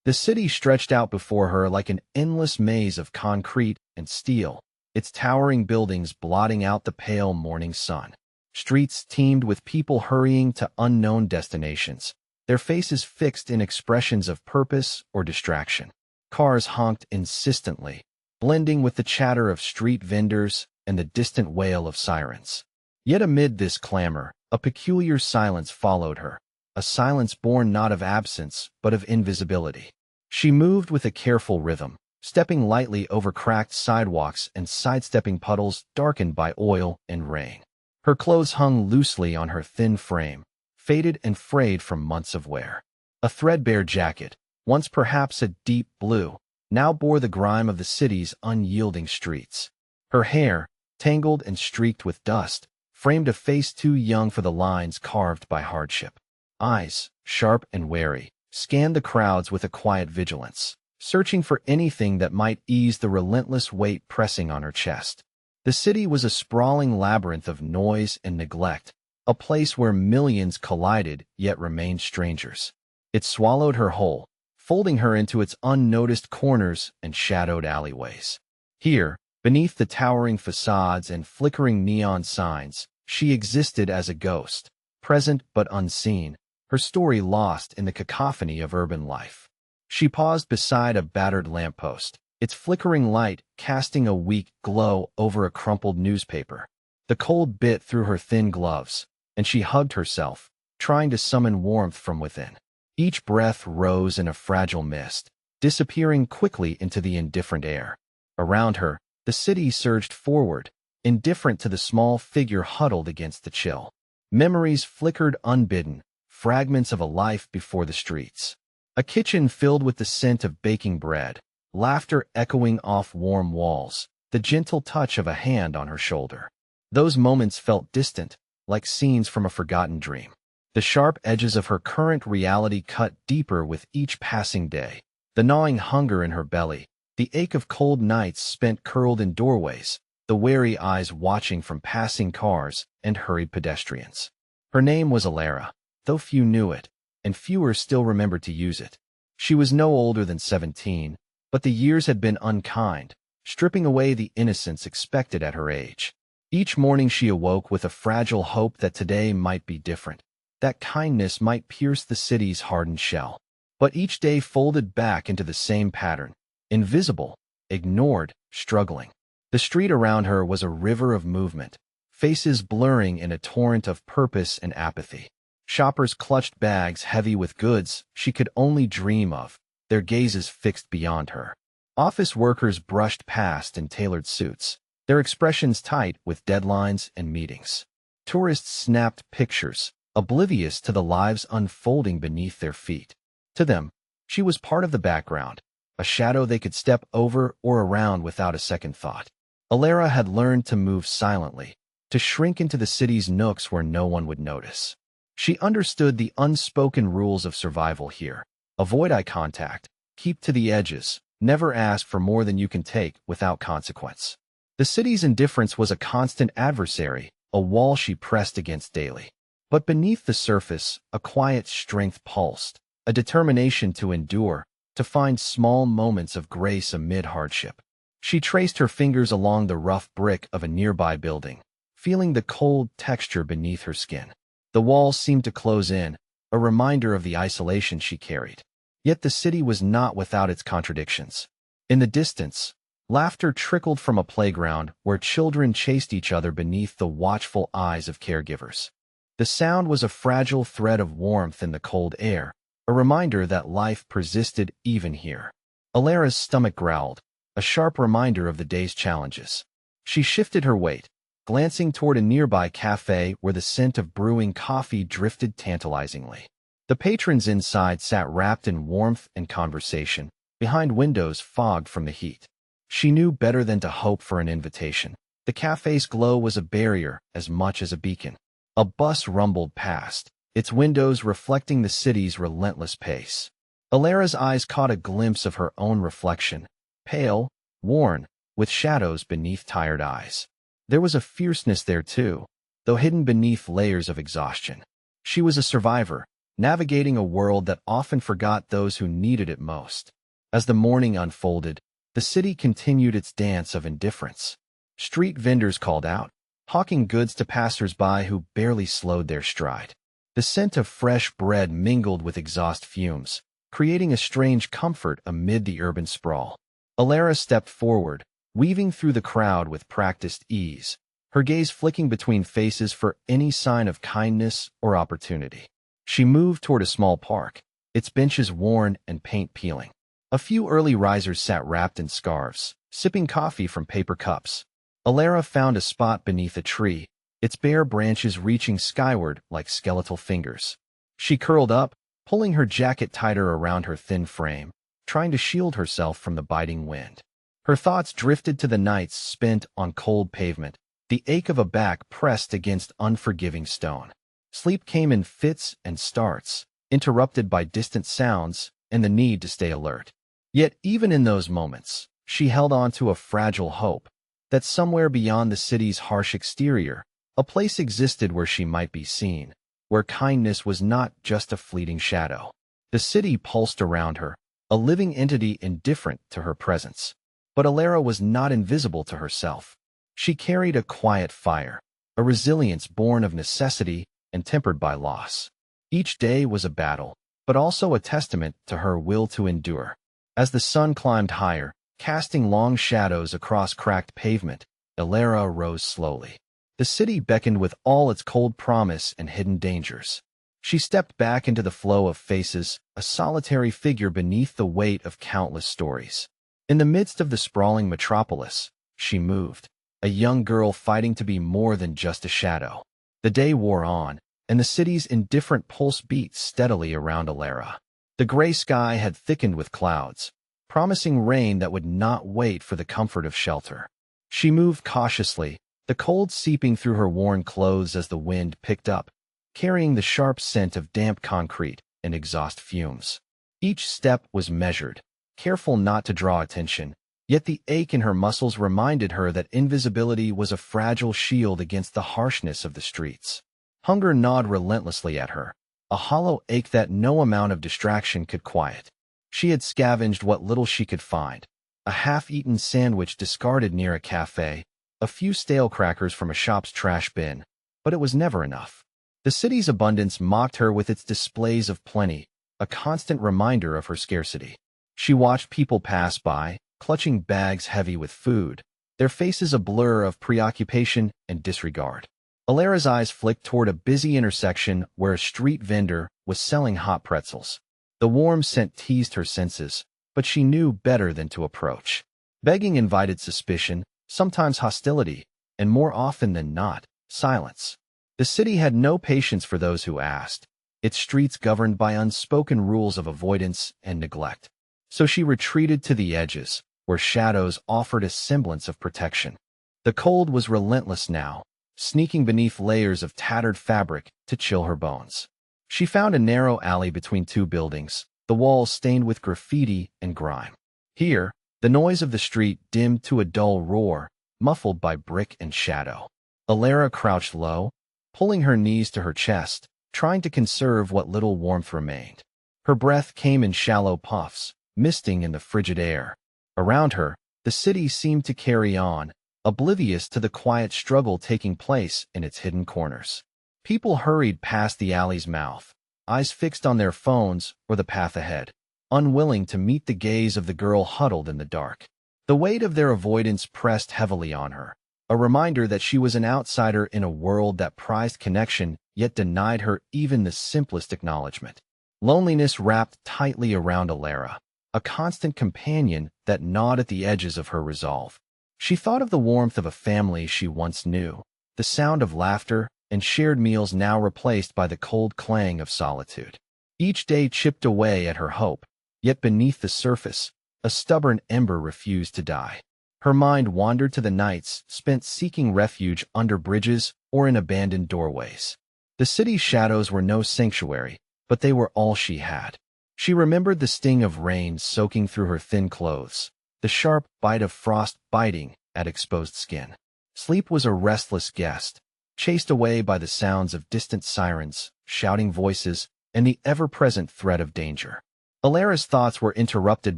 The city stretched out before her like an endless maze of concrete and steel, its towering buildings blotting out the pale morning sun. Streets teemed with people hurrying to unknown destinations, their faces fixed in expressions of purpose or distraction. Cars honked insistently, blending with the chatter of street vendors and the distant wail of sirens. Yet amid this clamor, a peculiar silence followed her, a silence born not of absence but of invisibility. She moved with a careful rhythm, stepping lightly over cracked sidewalks and sidestepping puddles darkened by oil and rain. Her clothes hung loosely on her thin frame, faded and frayed from months of wear. A threadbare jacket, once perhaps a deep blue, now bore the grime of the city's unyielding streets. Her hair, tangled and streaked with dust, framed a face too young for the lines carved by hardship. Eyes, sharp and wary, scanned the crowds with a quiet vigilance, searching for anything that might ease the relentless weight pressing on her chest. The city was a sprawling labyrinth of noise and neglect, a place where millions collided yet remained strangers. It swallowed her whole, folding her into its unnoticed corners and shadowed alleyways. Here, beneath the towering facades and flickering neon signs, she existed as a ghost, present but unseen, her story lost in the cacophony of urban life. She paused beside a battered lamppost, its flickering light casting a weak glow over a crumpled newspaper. The cold bit through her thin gloves, and she hugged herself, trying to summon warmth from within. Each breath rose in a fragile mist, disappearing quickly into the indifferent air. Around her, the city surged forward, indifferent to the small figure huddled against the chill. Memories flickered unbidden, fragments of a life before the streets. A kitchen filled with the scent of baking bread, laughter echoing off warm walls, the gentle touch of a hand on her shoulder. Those moments felt distant, like scenes from a forgotten dream. The sharp edges of her current reality cut deeper with each passing day, the gnawing hunger in her belly, the ache of cold nights spent curled in doorways, the wary eyes watching from passing cars and hurried pedestrians. Her name was Alara, though few knew it, and fewer still remembered to use it. She was no older than 17, but the years had been unkind, stripping away the innocence expected at her age. Each morning she awoke with a fragile hope that today might be different, that kindness might pierce the city's hardened shell. But each day folded back into the same pattern, invisible, ignored, struggling. The street around her was a river of movement, faces blurring in a torrent of purpose and apathy. Shoppers clutched bags heavy with goods she could only dream of, their gazes fixed beyond her. Office workers brushed past in tailored suits, their expressions tight with deadlines and meetings. Tourists snapped pictures, oblivious to the lives unfolding beneath their feet. To them, she was part of the background, a shadow they could step over or around without a second thought. Alara had learned to move silently, to shrink into the city's nooks where no one would notice. She understood the unspoken rules of survival here. Avoid eye contact, keep to the edges, never ask for more than you can take without consequence. The city's indifference was a constant adversary, a wall she pressed against daily. But beneath the surface, a quiet strength pulsed, a determination to endure, to find small moments of grace amid hardship. She traced her fingers along the rough brick of a nearby building, feeling the cold texture beneath her skin. The walls seemed to close in, a reminder of the isolation she carried. Yet the city was not without its contradictions. In the distance, laughter trickled from a playground where children chased each other beneath the watchful eyes of caregivers. The sound was a fragile thread of warmth in the cold air, a reminder that life persisted even here. Alara's stomach growled, a sharp reminder of the day's challenges. She shifted her weight, glancing toward a nearby cafe where the scent of brewing coffee drifted tantalizingly. The patrons inside sat wrapped in warmth and conversation, behind windows fogged from the heat. She knew better than to hope for an invitation. The cafe's glow was a barrier as much as a beacon. A bus rumbled past, its windows reflecting the city's relentless pace. Alara's eyes caught a glimpse of her own reflection, pale, worn, with shadows beneath tired eyes. There was a fierceness there too, though hidden beneath layers of exhaustion. She was a survivor, navigating a world that often forgot those who needed it most. As the morning unfolded, the city continued its dance of indifference. Street vendors called out, hawking goods to passers-by who barely slowed their stride. The scent of fresh bread mingled with exhaust fumes, creating a strange comfort amid the urban sprawl. Alara stepped forward, weaving through the crowd with practiced ease, her gaze flicking between faces for any sign of kindness or opportunity. She moved toward a small park, its benches worn and paint peeling. A few early risers sat wrapped in scarves, sipping coffee from paper cups. Alara found a spot beneath a tree, its bare branches reaching skyward like skeletal fingers. She curled up, pulling her jacket tighter around her thin frame, trying to shield herself from the biting wind. Her thoughts drifted to the nights spent on cold pavement, the ache of a back pressed against unforgiving stone. Sleep came in fits and starts, interrupted by distant sounds and the need to stay alert. Yet even in those moments, she held on to a fragile hope that somewhere beyond the city's harsh exterior, a place existed where she might be seen, where kindness was not just a fleeting shadow. The city pulsed around her, a living entity indifferent to her presence. But Alara was not invisible to herself. She carried a quiet fire, a resilience born of necessity and tempered by loss. Each day was a battle, but also a testament to her will to endure. As the sun climbed higher, casting long shadows across cracked pavement, Alara rose slowly. The city beckoned with all its cold promise and hidden dangers. She stepped back into the flow of faces, a solitary figure beneath the weight of countless stories. In the midst of the sprawling metropolis, she moved, a young girl fighting to be more than just a shadow. The day wore on, and the city's indifferent pulse beat steadily around Alara. The gray sky had thickened with clouds, promising rain that would not wait for the comfort of shelter. She moved cautiously, the cold seeping through her worn clothes as the wind picked up, carrying the sharp scent of damp concrete and exhaust fumes. Each step was measured, careful not to draw attention, yet the ache in her muscles reminded her that invisibility was a fragile shield against the harshness of the streets. Hunger gnawed relentlessly at her, a hollow ache that no amount of distraction could quiet. She had scavenged what little she could find, a half-eaten sandwich discarded near a cafe, a few stale crackers from a shop's trash bin, but it was never enough. The city's abundance mocked her with its displays of plenty, a constant reminder of her scarcity. She watched people pass by, clutching bags heavy with food, their faces a blur of preoccupation and disregard. Alara's eyes flicked toward a busy intersection where a street vendor was selling hot pretzels. The warm scent teased her senses, but she knew better than to approach. Begging invited suspicion, sometimes hostility, and more often than not, silence. The city had no patience for those who asked, its streets governed by unspoken rules of avoidance and neglect. So she retreated to the edges, where shadows offered a semblance of protection. The cold was relentless now, sneaking beneath layers of tattered fabric to chill her bones. She found a narrow alley between two buildings, the walls stained with graffiti and grime. Here, the noise of the street dimmed to a dull roar, muffled by brick and shadow. Alara crouched low, pulling her knees to her chest, trying to conserve what little warmth remained. Her breath came in shallow puffs, misting in the frigid air. Around her, the city seemed to carry on, oblivious to the quiet struggle taking place in its hidden corners. People hurried past the alley's mouth, eyes fixed on their phones or the path ahead, unwilling to meet the gaze of the girl huddled in the dark. The weight of their avoidance pressed heavily on her, a reminder that she was an outsider in a world that prized connection yet denied her even the simplest acknowledgement. Loneliness wrapped tightly around Alara, a constant companion that gnawed at the edges of her resolve. She thought of the warmth of a family she once knew, the sound of laughter and shared meals now replaced by the cold clang of solitude. Each day chipped away at her hope, yet beneath the surface, a stubborn ember refused to die. Her mind wandered to the nights spent seeking refuge under bridges or in abandoned doorways. The city's shadows were no sanctuary, but they were all she had. She remembered the sting of rain soaking through her thin clothes, the sharp bite of frost biting at exposed skin. Sleep was a restless guest, chased away by the sounds of distant sirens, shouting voices, and the ever-present threat of danger. Alara's thoughts were interrupted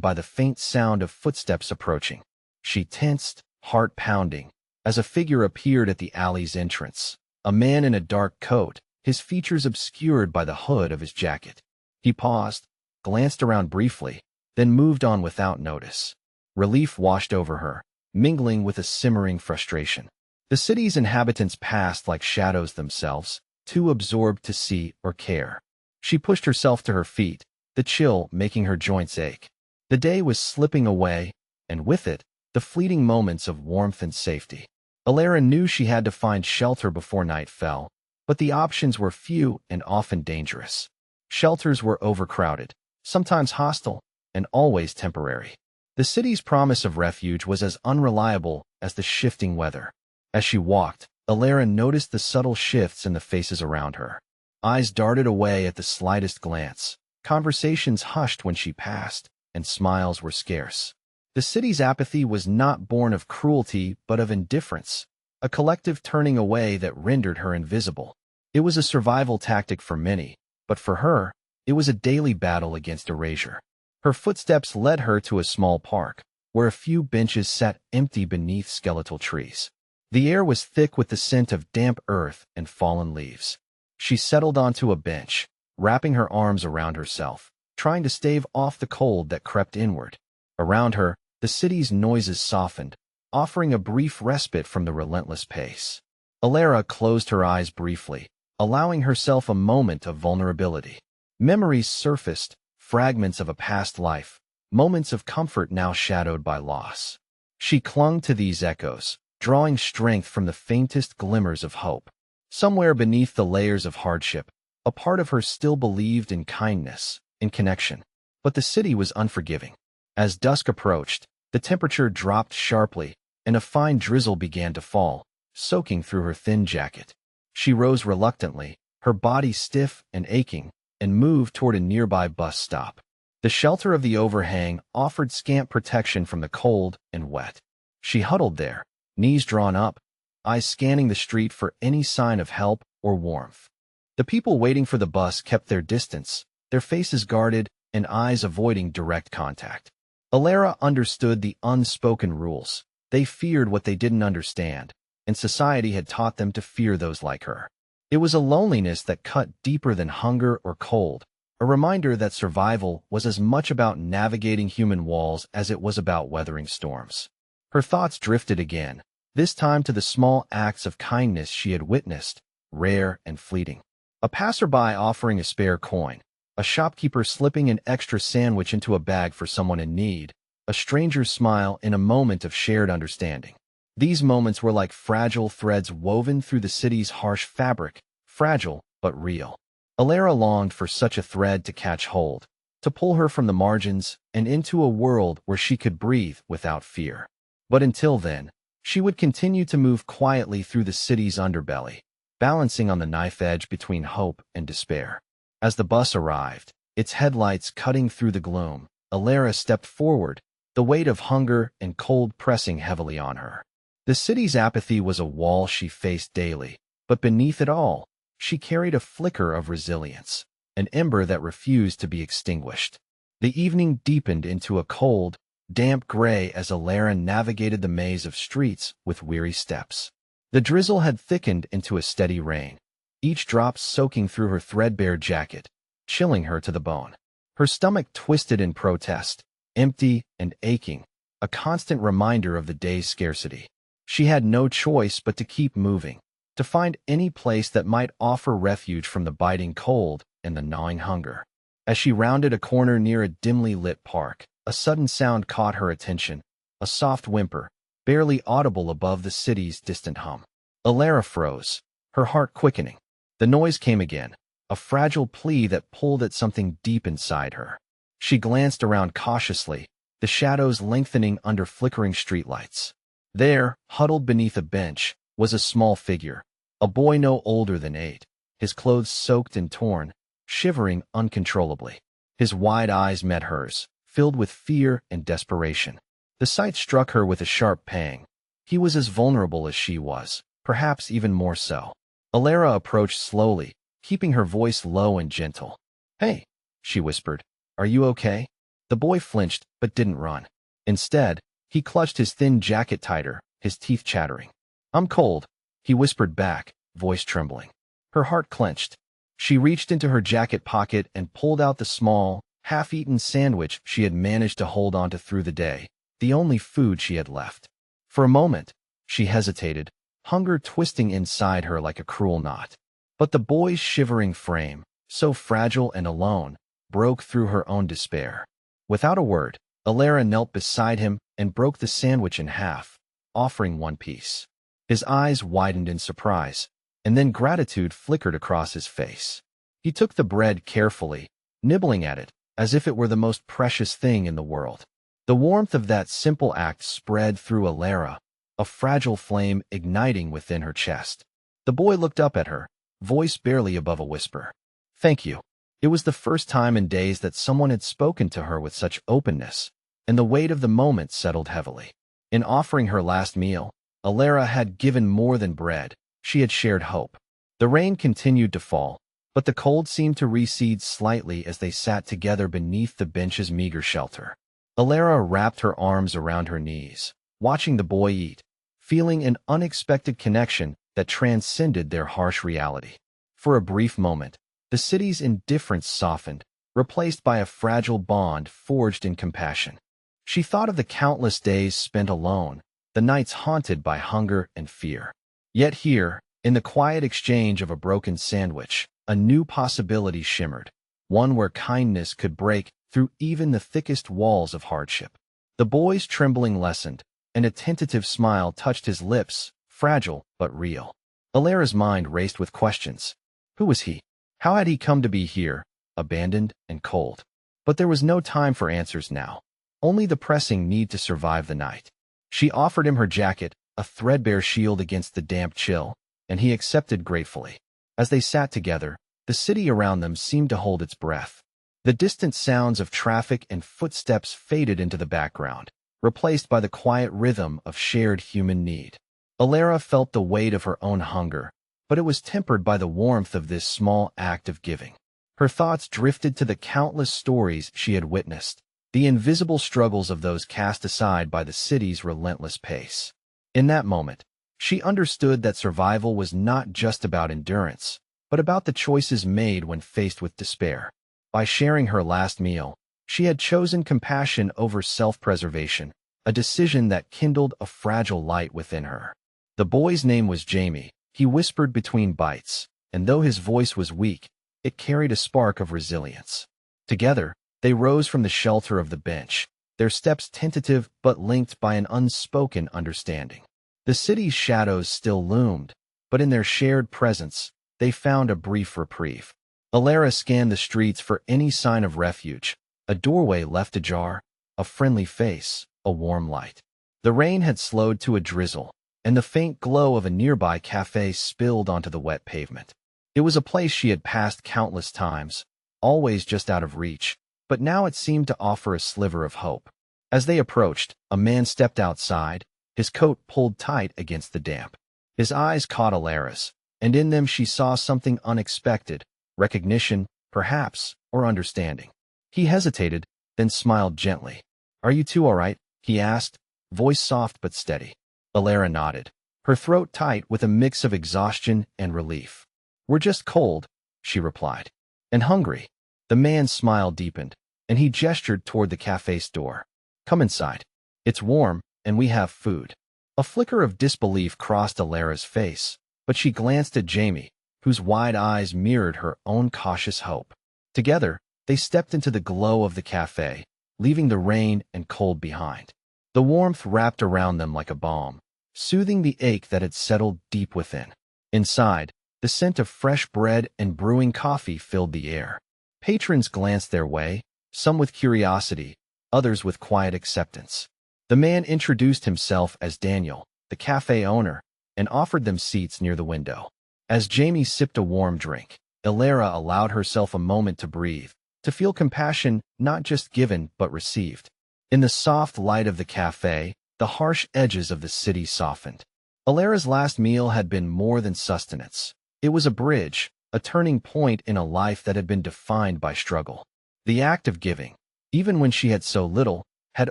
by the faint sound of footsteps approaching. She tensed, heart pounding, as a figure appeared at the alley's entrance. A man in a dark coat, his features obscured by the hood of his jacket. He paused, glanced around briefly, then moved on without notice. Relief washed over her, mingling with a simmering frustration. The city's inhabitants passed like shadows themselves, too absorbed to see or care. She pushed herself to her feet, the chill making her joints ache. The day was slipping away, and with it, the fleeting moments of warmth and safety. Alara knew she had to find shelter before night fell, but the options were few and often dangerous. Shelters were overcrowded, sometimes hostile, and always temporary. The city's promise of refuge was as unreliable as the shifting weather. As she walked, Alara noticed the subtle shifts in the faces around her. Eyes darted away at the slightest glance. Conversations hushed when she passed, and smiles were scarce. The city's apathy was not born of cruelty but of indifference, a collective turning away that rendered her invisible. It was a survival tactic for many, but for her, it was a daily battle against erasure. Her footsteps led her to a small park, where a few benches sat empty beneath skeletal trees. The air was thick with the scent of damp earth and fallen leaves. She settled onto a bench, wrapping her arms around herself, trying to stave off the cold that crept inward. Around her, the city's noises softened, offering a brief respite from the relentless pace. Alara closed her eyes briefly, allowing herself a moment of vulnerability. Memories surfaced, fragments of a past life, moments of comfort now shadowed by loss. She clung to these echoes, drawing strength from the faintest glimmers of hope. Somewhere beneath the layers of hardship, a part of her still believed in kindness, in connection. But the city was unforgiving. As dusk approached, the temperature dropped sharply, and a fine drizzle began to fall, soaking through her thin jacket. She rose reluctantly, her body stiff and aching, and moved toward a nearby bus stop. The shelter of the overhang offered scant protection from the cold and wet. She huddled there, knees drawn up, eyes scanning the street for any sign of help or warmth. The people waiting for the bus kept their distance, their faces guarded and eyes avoiding direct contact. Alara understood the unspoken rules. They feared what they didn't understand, and society had taught them to fear those like her. It was a loneliness that cut deeper than hunger or cold, a reminder that survival was as much about navigating human walls as it was about weathering storms. Her thoughts drifted again, this time to the small acts of kindness she had witnessed, rare and fleeting. A passerby offering a spare coin, a shopkeeper slipping an extra sandwich into a bag for someone in need, a stranger's smile in a moment of shared understanding. These moments were like fragile threads woven through the city's harsh fabric, fragile but real. Alara longed for such a thread to catch hold, to pull her from the margins and into a world where she could breathe without fear. But until then, she would continue to move quietly through the city's underbelly, balancing on the knife edge between hope and despair. As the bus arrived, its headlights cutting through the gloom, Alara stepped forward, the weight of hunger and cold pressing heavily on her. The city's apathy was a wall she faced daily, but beneath it all, she carried a flicker of resilience, an ember that refused to be extinguished. The evening deepened into a cold, damp gray as Alara navigated the maze of streets with weary steps. The drizzle had thickened into a steady rain, each drop soaking through her threadbare jacket, chilling her to the bone. Her stomach twisted in protest, empty and aching, a constant reminder of the day's scarcity. She had no choice but to keep moving, to find any place that might offer refuge from the biting cold and the gnawing hunger. As she rounded a corner near a dimly lit park, a sudden sound caught her attention, a soft whimper, barely audible above the city's distant hum. Alara froze, her heart quickening. The noise came again, a fragile plea that pulled at something deep inside her. She glanced around cautiously, the shadows lengthening under flickering streetlights. There, huddled beneath a bench, was a small figure, a boy no older than 8, his clothes soaked and torn, shivering uncontrollably. His wide eyes met hers, filled with fear and desperation. The sight struck her with a sharp pang. He was as vulnerable as she was, perhaps even more so. Alara approached slowly, keeping her voice low and gentle. "Hey," she whispered. "Are you okay?" The boy flinched but didn't run. Instead, he clutched his thin jacket tighter, his teeth chattering. "I'm cold," he whispered back, voice trembling. Her heart clenched. She reached into her jacket pocket and pulled out the small, half-eaten sandwich she had managed to hold onto through the day, the only food she had left. For a moment, she hesitated, hunger twisting inside her like a cruel knot. But the boy's shivering frame, so fragile and alone, broke through her own despair. Without a word, Alara knelt beside him and broke the sandwich in half, offering one piece. His eyes widened in surprise, and then gratitude flickered across his face. He took the bread carefully, nibbling at it, as if it were the most precious thing in the world. The warmth of that simple act spread through Alara, a fragile flame igniting within her chest. The boy looked up at her, voice barely above a whisper. "Thank you." It was the first time in days that someone had spoken to her with such openness, and the weight of the moment settled heavily. In offering her last meal, Alara had given more than bread. She had shared hope. The rain continued to fall, but the cold seemed to recede slightly as they sat together beneath the bench's meager shelter. Alara wrapped her arms around her knees, watching the boy eat, feeling an unexpected connection that transcended their harsh reality. For a brief moment, the city's indifference softened, replaced by a fragile bond forged in compassion. She thought of the countless days spent alone, the nights haunted by hunger and fear. Yet here, in the quiet exchange of a broken sandwich, a new possibility shimmered, one where kindness could break through even the thickest walls of hardship. The boy's trembling lessened, and a tentative smile touched his lips, fragile but real. Alara's mind raced with questions. Who was he? How had he come to be here, abandoned and cold? But there was no time for answers now, only the pressing need to survive the night. She offered him her jacket, a threadbare shield against the damp chill, and he accepted gratefully. As they sat together, the city around them seemed to hold its breath. The distant sounds of traffic and footsteps faded into the background, replaced by the quiet rhythm of shared human need. Alara felt the weight of her own hunger, but it was tempered by the warmth of this small act of giving. Her thoughts drifted to the countless stories she had witnessed, the invisible struggles of those cast aside by the city's relentless pace. In that moment, she understood that survival was not just about endurance, but about the choices made when faced with despair. By sharing her last meal, she had chosen compassion over self-preservation, a decision that kindled a fragile light within her. The boy's name was Jamie, he whispered between bites, and though his voice was weak, it carried a spark of resilience. Together, they rose from the shelter of the bench, their steps tentative but linked by an unspoken understanding. The city's shadows still loomed, but in their shared presence, they found a brief reprieve. Alara scanned the streets for any sign of refuge, a doorway left ajar, a friendly face, a warm light. The rain had slowed to a drizzle, and the faint glow of a nearby cafe spilled onto the wet pavement. It was a place she had passed countless times, always just out of reach, but now it seemed to offer a sliver of hope. As they approached, a man stepped outside, his coat pulled tight against the damp. His eyes caught Alara's, and in them she saw something unexpected, recognition, perhaps, or understanding. He hesitated, then smiled gently. "Are you two all right?" he asked, voice soft but steady. Alara nodded, her throat tight with a mix of exhaustion and relief. "We're just cold," she replied. "And hungry." The man's smile deepened, and he gestured toward the cafe's door. "Come inside. It's warm, and we have food." A flicker of disbelief crossed Alara's face, but she glanced at Jamie, whose wide eyes mirrored her own cautious hope. Together, they stepped into the glow of the cafe, leaving the rain and cold behind. The warmth wrapped around them like a balm, soothing the ache that had settled deep within. Inside, the scent of fresh bread and brewing coffee filled the air. Patrons glanced their way, some with curiosity, others with quiet acceptance. The man introduced himself as Daniel, the cafe owner, and offered them seats near the window. As Jamie sipped a warm drink, Alara allowed herself a moment to breathe, to feel compassion not just given but received. In the soft light of the cafe, the harsh edges of the city softened. Alara's last meal had been more than sustenance. It was a bridge, a turning point in a life that had been defined by struggle. The act of giving, even when she had so little, had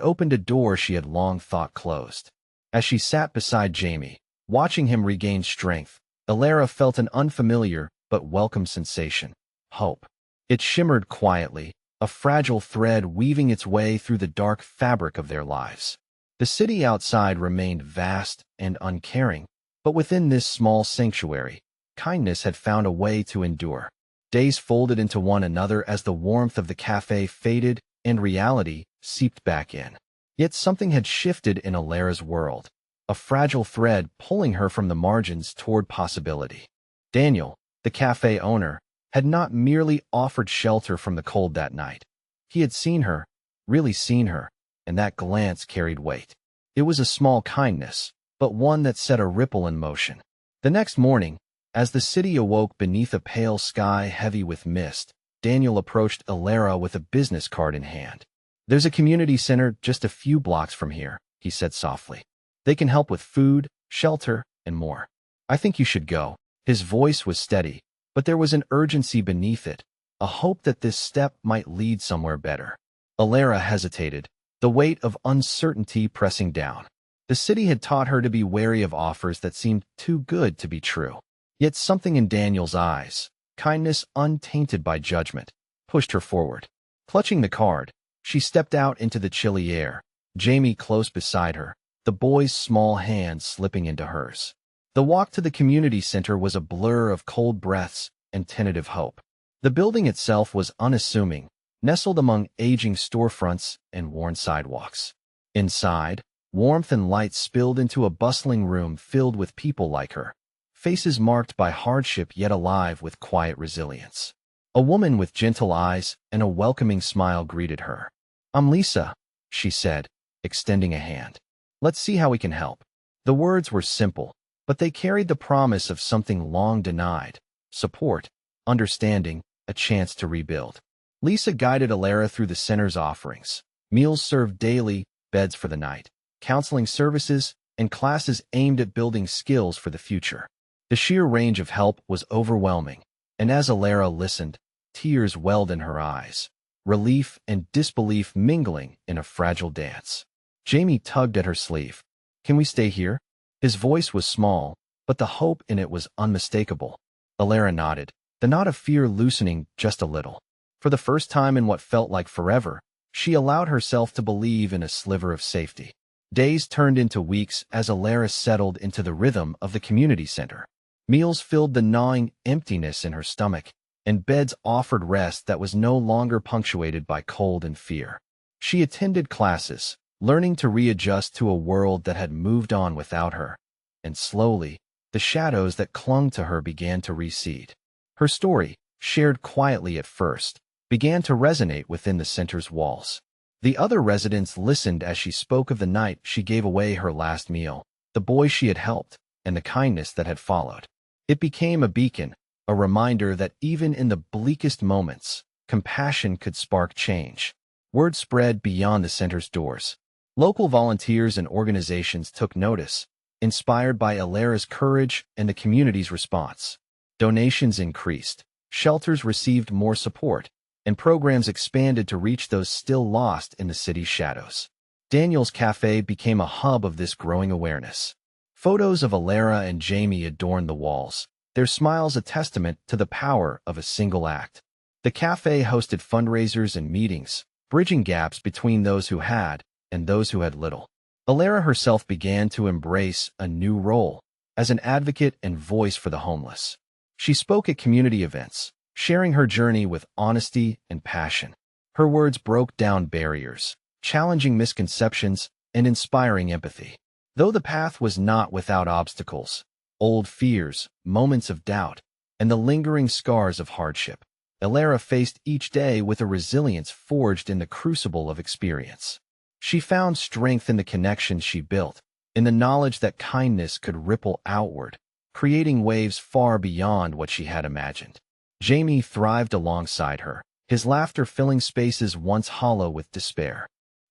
opened a door she had long thought closed. As she sat beside Jamie, watching him regain strength, Alara felt an unfamiliar but welcome sensation: hope. It shimmered quietly, a fragile thread weaving its way through the dark fabric of their lives. The city outside remained vast and uncaring, but within this small sanctuary, kindness had found a way to endure. Days folded into one another as the warmth of the cafe faded and reality seeped back in. Yet something had shifted in Alara's world, a fragile thread pulling her from the margins toward possibility. Daniel, the cafe owner, had not merely offered shelter from the cold that night. He had seen her, really seen her, and that glance carried weight. It was a small kindness, but one that set a ripple in motion. The next morning, as the city awoke beneath a pale sky heavy with mist, Daniel approached Alara with a business card in hand. "There's a community center just a few blocks from here," he said softly. "They can help with food, shelter, and more. I think you should go." His voice was steady, but there was an urgency beneath it, a hope that this step might lead somewhere better. Alara hesitated, the weight of uncertainty pressing down. The city had taught her to be wary of offers that seemed too good to be true. Yet something in Daniel's eyes, kindness untainted by judgment, pushed her forward. Clutching the card, she stepped out into the chilly air, Jamie close beside her, the boy's small hand slipping into hers. The walk to the community center was a blur of cold breaths and tentative hope. The building itself was unassuming, nestled among aging storefronts and worn sidewalks. Inside, warmth and light spilled into a bustling room filled with people like her, faces marked by hardship yet alive with quiet resilience. A woman with gentle eyes and a welcoming smile greeted her. "I'm Lisa," she said, extending a hand. "Let's see how we can help." The words were simple, but they carried the promise of something long denied: support, understanding, a chance to rebuild. Lisa guided Alara through the center's offerings: meals served daily, beds for the night, counseling services, and classes aimed at building skills for the future. The sheer range of help was overwhelming, and as Alara listened, tears welled in her eyes, relief and disbelief mingling in a fragile dance. Jamie tugged at her sleeve. "Can we stay here?" His voice was small, but the hope in it was unmistakable. Alara nodded, the knot of fear loosening just a little. For the first time in what felt like forever, she allowed herself to believe in a sliver of safety. Days turned into weeks as Alara settled into the rhythm of the community center. Meals filled the gnawing emptiness in her stomach, and beds offered rest that was no longer punctuated by cold and fear. She attended classes, learning to readjust to a world that had moved on without her, and slowly, the shadows that clung to her began to recede. Her story, shared quietly at first, began to resonate within the center's walls. The other residents listened as she spoke of the night she gave away her last meal, the boy she had helped, and the kindness that had followed. It became a beacon, a reminder that even in the bleakest moments, compassion could spark change. Word spread beyond the center's doors. Local volunteers and organizations took notice, inspired by Alara's courage and the community's response. Donations increased, shelters received more support, and programs expanded to reach those still lost in the city's shadows. Daniel's Cafe became a hub of this growing awareness. Photos of Alara and Jamie adorned the walls, their smiles a testament to the power of a single act. The cafe hosted fundraisers and meetings, bridging gaps between those who had and those who had little. Alara herself began to embrace a new role as an advocate and voice for the homeless. She spoke at community events, sharing her journey with honesty and passion. Her words broke down barriers, challenging misconceptions and inspiring empathy. Though the path was not without obstacles, old fears, moments of doubt, and the lingering scars of hardship, Alara faced each day with a resilience forged in the crucible of experience. She found strength in the connections she built, in the knowledge that kindness could ripple outward, creating waves far beyond what she had imagined. Jamie thrived alongside her, his laughter filling spaces once hollow with despair.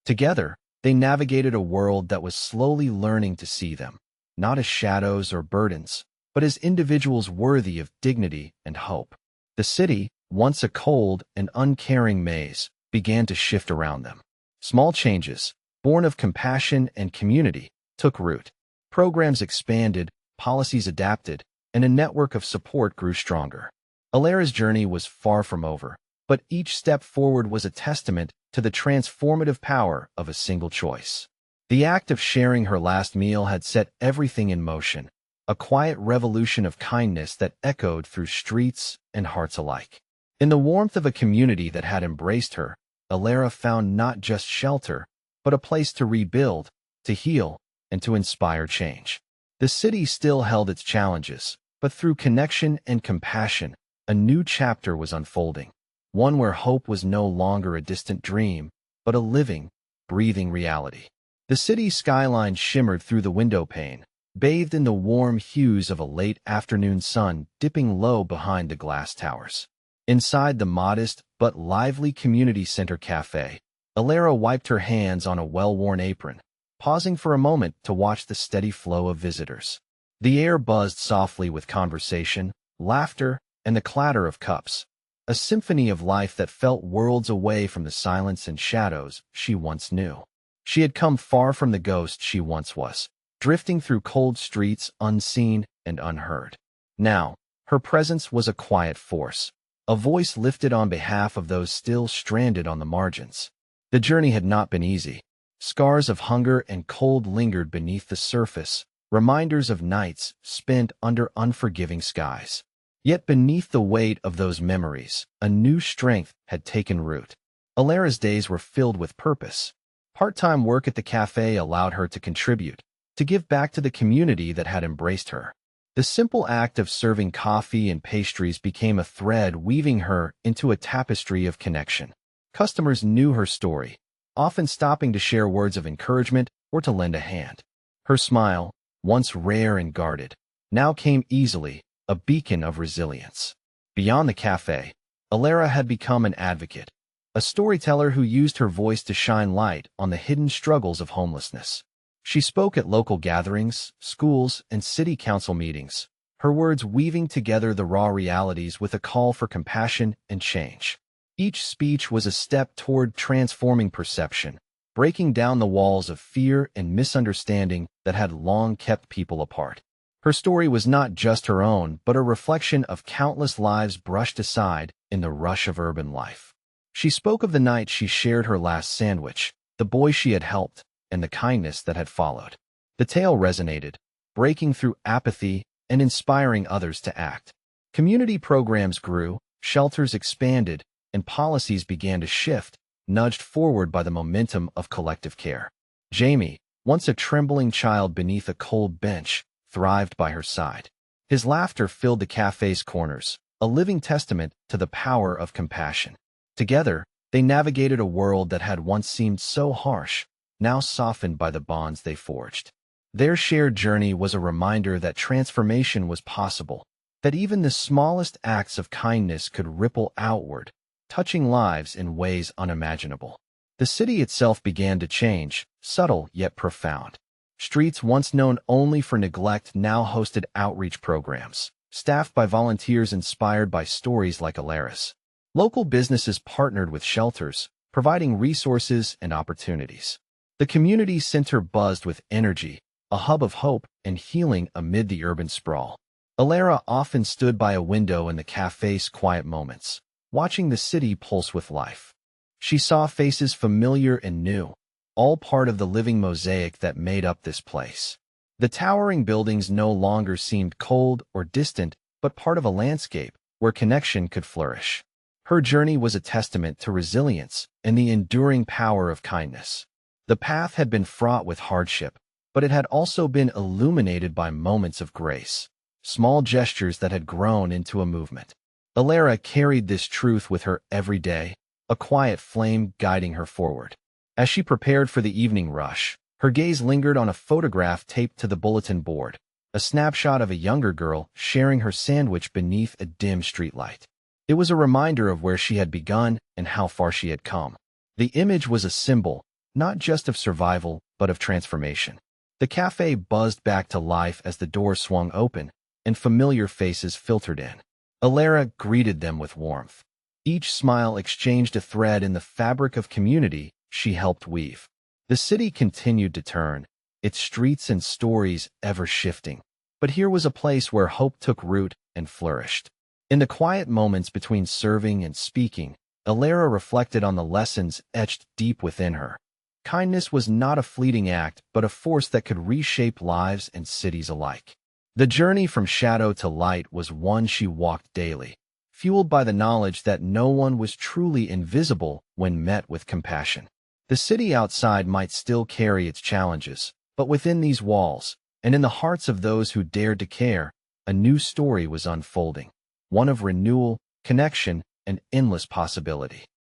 Together, they navigated a world that was slowly learning to see them, not as shadows or burdens, but as individuals worthy of dignity and hope. The city, once a cold and uncaring maze, began to shift around them. Small changes, born of compassion and community, took root. Programs expanded, policies adapted, and a network of support grew stronger. Alara's journey was far from over, but each step forward was a testament to the transformative power of a single choice. The act of sharing her last meal had set everything in motion, a quiet revolution of kindness that echoed through streets and hearts alike. In the warmth of a community that had embraced her, Alara found not just shelter, but a place to rebuild, to heal, and to inspire change. The city still held its challenges, but through connection and compassion, a new chapter was unfolding, one where hope was no longer a distant dream, but a living, breathing reality. The city's skyline shimmered through the window pane, bathed in the warm hues of a late afternoon sun dipping low behind the glass towers. Inside the modest but lively community center cafe, Alara wiped her hands on a well-worn apron, pausing for a moment to watch the steady flow of visitors. The air buzzed softly with conversation, laughter, and the clatter of cups, a symphony of life that felt worlds away from the silence and shadows she once knew. She had come far from the ghost she once was, drifting through cold streets unseen and unheard. Now, her presence was a quiet force, a voice lifted on behalf of those still stranded on the margins. The journey had not been easy. Scars of hunger and cold lingered beneath the surface, reminders of nights spent under unforgiving skies. Yet beneath the weight of those memories, a new strength had taken root. Alara's days were filled with purpose. Part-time work at the cafe allowed her to contribute, to give back to the community that had embraced her. The simple act of serving coffee and pastries became a thread weaving her into a tapestry of connection. Customers knew her story, often stopping to share words of encouragement or to lend a hand. Her smile, once rare and guarded, now came easily, a beacon of resilience. Beyond the cafe, Alara had become an advocate, a storyteller who used her voice to shine light on the hidden struggles of homelessness. She spoke at local gatherings, schools, and city council meetings, her words weaving together the raw realities with a call for compassion and change. Each speech was a step toward transforming perception, breaking down the walls of fear and misunderstanding that had long kept people apart. Her story was not just her own, but a reflection of countless lives brushed aside in the rush of urban life. She spoke of the night she shared her last sandwich, the boy she had helped, and the kindness that had followed. The tale resonated, breaking through apathy and inspiring others to act. Community programs grew, shelters expanded, and policies began to shift, nudged forward by the momentum of collective care. Jamie, once a trembling child beneath a cold bench, thrived by her side. His laughter filled the cafe's corners, a living testament to the power of compassion. Together, they navigated a world that had once seemed so harsh, now softened by the bonds they forged. Their shared journey was a reminder that transformation was possible, that even the smallest acts of kindness could ripple outward, touching lives in ways unimaginable. The city itself began to change, subtle yet profound. Streets once known only for neglect now hosted outreach programs, staffed by volunteers inspired by stories like Alara's. Local businesses partnered with shelters, providing resources and opportunities. The community center buzzed with energy, a hub of hope and healing amid the urban sprawl. Alara often stood by a window in the cafe's quiet moments, watching the city pulse with life. She saw faces familiar and new, all part of the living mosaic that made up this place. The towering buildings no longer seemed cold or distant, but part of a landscape where connection could flourish. Her journey was a testament to resilience and the enduring power of kindness. The path had been fraught with hardship, but it had also been illuminated by moments of grace, small gestures that had grown into a movement. Alara carried this truth with her every day, a quiet flame guiding her forward. As she prepared for the evening rush, her gaze lingered on a photograph taped to the bulletin board, a snapshot of a younger girl sharing her sandwich beneath a dim streetlight. It was a reminder of where she had begun and how far she had come. The image was a symbol, not just of survival, but of transformation. The cafe buzzed back to life as the door swung open, and familiar faces filtered in. Alara greeted them with warmth. Each smile exchanged a thread in the fabric of community she helped weave. The city continued to turn, its streets and stories ever shifting. But here was a place where hope took root and flourished. In the quiet moments between serving and speaking, Alara reflected on the lessons etched deep within her. Kindness was not a fleeting act, but a force that could reshape lives and cities alike. The journey from shadow to light was one she walked daily, fueled by the knowledge that no one was truly invisible when met with compassion. The city outside might still carry its challenges, but within these walls, and in the hearts of those who dared to care, a new story was unfolding, one of renewal, connection, and endless possibility.